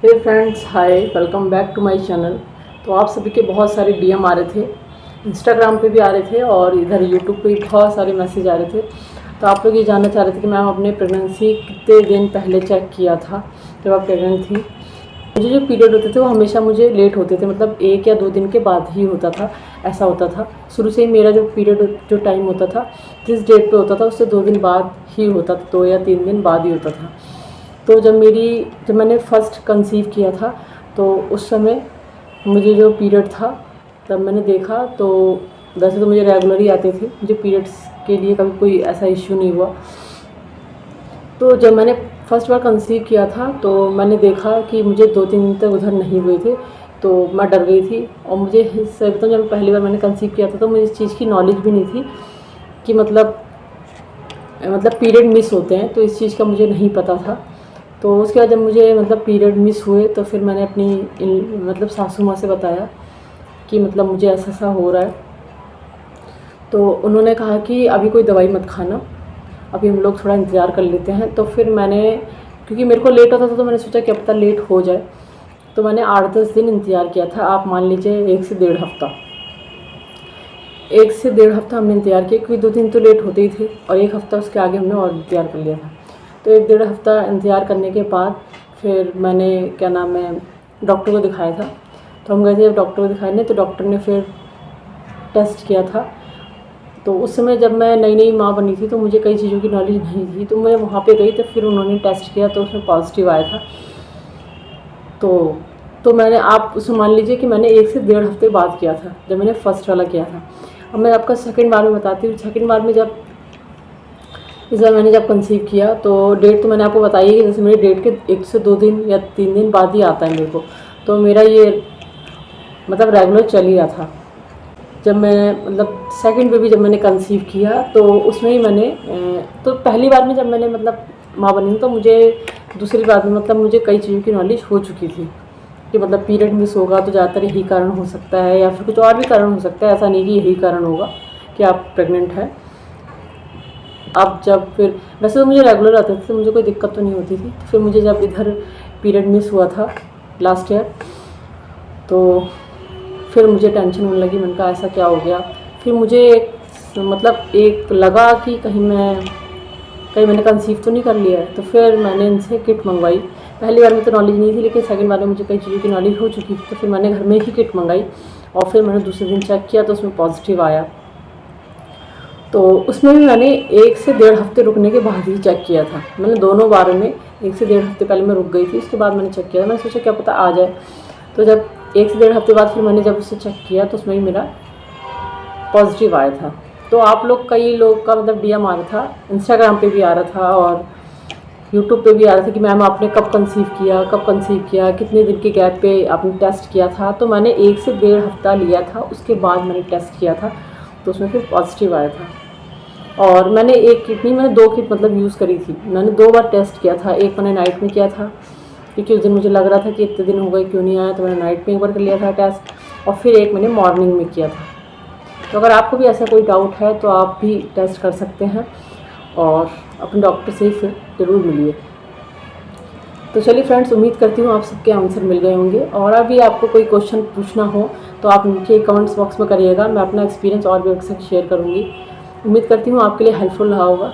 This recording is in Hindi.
Hey friends, hi, welcome back to my channel. तो आप सभी के बहुत सारे डीएम आ रहे थे, इंस्टाग्राम पे भी आ रहे थे और इधर यूट्यूब पे भी बहुत सारे मैसेज आ रहे थे। तो आप लोग ये जानना चाह रहे थे कि मैम अपने प्रेगनेंसी कितने दिन पहले चेक किया था जब आप प्रेग्नेंट थी। मुझे जो पीरियड होते थे वो हमेशा मुझे लेट होते थे, मतलब 1 या 2 दिन के बाद ही होता था। ऐसा होता था शुरू से ही, मेरा जो पीरियड जो टाइम होता था जिस डेट पे होता था उससे 2 दिन बाद ही होता था, 2 या 3 दिन बाद ही होता था। तो जब मैंने फ़र्स्ट कंसीव किया था तो उस समय मुझे जो पीरियड था तब मैंने देखा, तो वैसे तो मुझे रेगुलर ही आते थे, मुझे पीरियड्स के लिए कभी कोई ऐसा इश्यू नहीं हुआ। तो जब मैंने फर्स्ट बार कंसीव किया था तो मैंने देखा कि मुझे 2-3 दिन तक उधर नहीं हुए थे, तो मैं डर गई थी। और मुझे सही बताऊं, जब पहली बार मैंने कंसीव किया था तो मुझे इस चीज़ की नॉलेज भी नहीं थी कि मतलब पीरियड मिस होते हैं, तो इस चीज़ का मुझे नहीं पता था। तो उसके बाद जब मुझे पीरियड मिस हुए तो फिर मैंने अपनी सासू माँ से बताया कि मुझे ऐसा ऐसा हो रहा है। तो उन्होंने कहा कि अभी कोई दवाई मत खाना, अभी हम लोग थोड़ा इंतज़ार कर लेते हैं। तो फिर मैंने, क्योंकि मेरे को लेट होता था तो मैंने सोचा कि अब तक लेट हो जाए, तो मैंने 8-10 दिन इंतज़ार किया था। आप मान लीजिए 1 से 1.5 हफ़्ता, 1 से 1.5 हफ़्ता हमने इंतज़ार किया, क्योंकि 2 दिन तो लेट होते ही थे और 1 हफ़्ता उसके आगे हमने और इंतज़ार कर लिया था। तो 1-1.5 हफ़्ता इंतज़ार करने के बाद फिर मैंने डॉक्टर को दिखाया था। तो हम गए थे जब डॉक्टर को दिखाने, तो डॉक्टर ने फिर टेस्ट किया था। तो उस समय जब मैं नई नई माँ बनी थी तो मुझे कई चीज़ों की नॉलेज नहीं थी, तो मैं वहाँ पे गई तो फिर उन्होंने टेस्ट किया तो उसमें पॉजिटिव आया था। तो मैंने, आप उसमें मान लीजिए कि मैंने 1 से 1.5 हफ़्ते बाद किया था जब मैंने फ़र्स्ट वाला किया था। अब मैं आपका सेकंड बार में बताती हूँ। सेकंड बार में इस बार मैंने जब कंसीव किया तो डेट तो मैंने आपको बताई है कि जैसे मेरी डेट के 1 से 2 दिन या 3 दिन बाद ही आता है मेरे को। तो मेरा ये रेगुलर चल ही रहा था। जब मैं सेकंड बेबी जब मैंने कंसीव किया तो उसमें ही मैंने तो पहली बार में जब मैंने माँ बनी तो मुझे दूसरी बार में मुझे कई चीज़ों की नॉलेज हो चुकी थी कि पीरियड मिस होगा तो ज़्यादातर यही कारण हो सकता है या फिर कुछ और भी कारण हो सकता है। ऐसा नहीं कि यही कारण होगा कि आप प्रेग्नेंट हैं। अब जब फिर वैसे तो मुझे रेगुलर आते थे तो मुझे कोई दिक्कत तो नहीं होती थी। फिर मुझे जब इधर पीरियड मिस हुआ था लास्ट ईयर, तो फिर मुझे टेंशन होने लगी। मैंने कहा ऐसा क्या हो गया। फिर मुझे एक लगा कि कहीं मैंने कंसीव तो नहीं कर लिया है। तो फिर मैंने इनसे किट मंगवाई। पहली बार में तो नॉलेज नहीं थी, लेकिन सेकंड बार में मुझे कई चीज़ों की नॉलेज हो चुकी थी। तो फिर मैंने घर में ही किट मंगाई और फिर मैंने दूसरे दिन चेक किया तो उसमें पॉजिटिव आया। तो उसमें भी मैंने 1 से 1.5 हफ़्ते रुकने के बाद ही चेक किया था। मैंने दोनों बारों में 1 से 1.5 हफ़्ते पहले मैं रुक गई थी, उसके बाद मैंने चेक किया था। मैंने सोचा क्या पता आ जाए। तो जब 1 से 1.5 हफ़्ते बाद फिर मैंने जब उसे चेक किया तो उसमें भी मेरा पॉजिटिव आया था। तो आप लोग, कई लोग का डीएम आ रहा था, इंस्टाग्राम पे भी आ रहा था और यूट्यूब पे भी आ रहा था कि मैम आपने कब कंसीव किया, कितने दिन के गैप पे आपने टेस्ट किया था। तो मैंने 1 से 1.5 हफ़्ता लिया था, उसके बाद मैंने टेस्ट किया था तो उसमें फिर पॉजिटिव आया था। और मैंने एक किट नहीं, मैंने 2 किट यूज़ करी थी। मैंने 2 बार टेस्ट किया था। एक मैंने नाइट में किया था क्योंकि उस दिन मुझे लग रहा था कि इतने दिन हो गए क्यों नहीं आया, तो मैंने नाइट में एक बार कर लिया था टेस्ट, और फिर एक मैंने मॉर्निंग में किया था। तो अगर आपको भी ऐसा कोई डाउट है तो आप भी टेस्ट कर सकते हैं और अपने डॉक्टर से ही फिर ज़रूर मिलिए। तो चलिए फ्रेंड्स, उम्मीद करती हूँ आप सबके आंसर मिल गए होंगे। और अभी आपको कोई क्वेश्चन पूछना हो तो आप नीचे कमेंट्स बॉक्स में करिएगा, मैं अपना एक्सपीरियंस और भी आपके साथ शेयर करूँगी। उम्मीद करती हूँ आपके लिए हेल्पफुल रहा होगा।